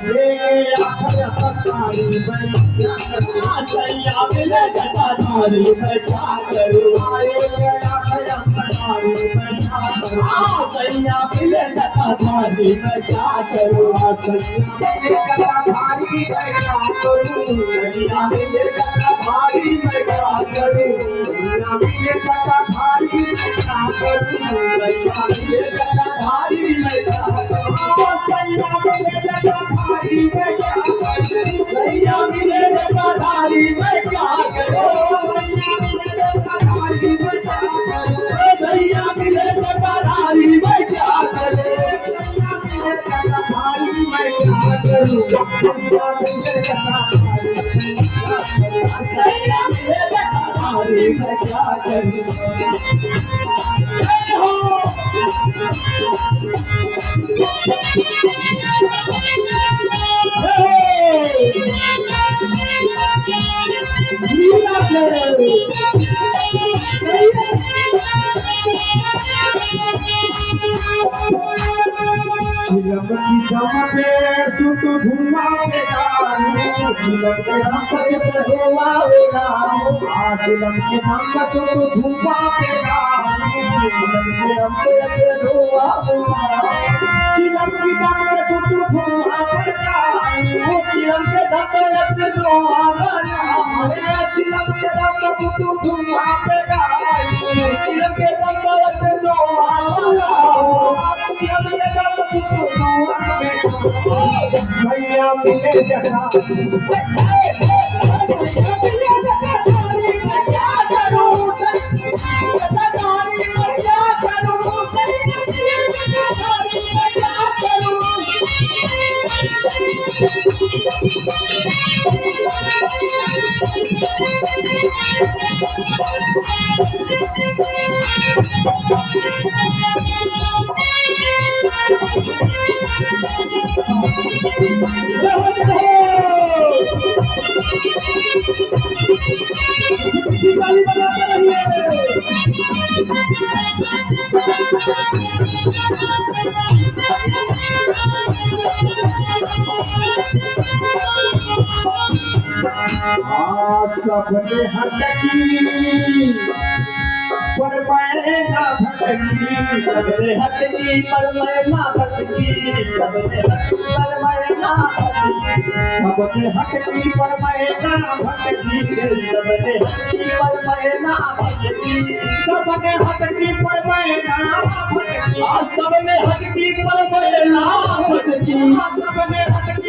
लेके आखिर पतारी मैं क्या करूं सैया मिले जटाधारी मैं क्या करूं लेके आखिर पतारी मैं क्या करूं सैया मिले जटाधारी मैं क्या करूं सैया मिले जटाधारी मैं क्या करूं सैया मिले जटाधारी मैं क्या करूं सैया मिले जटाधारी मैं क्या करूं सैया मिले जटाधारी मैं क्या करूं सैया मिले जटाधारी मैं क्या करूं सैया मिले जटाधारी मैं क्या करूं सैया मिले जटाधारी मैं क्या करूं सैया मिले जटाधारी मैं क्या करूं चिलम की चमके सुत धुआं पे डालू चिलम के रंग से धुआं पे डालू चिलम के रंग से धुआं पे डालू चिलम के रंग से धुआं पे डालू चिलम की चमके सुत धुआं पे डालू चिलम के रंग से धुआं पे डालू चिलम के रंग से धुआं पे डालू चिलम के रंग से धुआं पे डालू भैया मिले जटाधारी मैं क्या करूं जटाधारी मैं क्या करूं जटाधारी मैं क्या करूं दिवाली बनाते रहिए सबने हटकी पर मैं ना भटकी सबने हटकी पर मैं ना भटकी सबने हटकी पर मैं ना भटकी सबने हटकी पर मैं ना भटकी सबने हटकी पर मैं ना भटकी सबने हटकी पर मैं ना भटकी सबने हटकी पर मैं ना भटकी सबने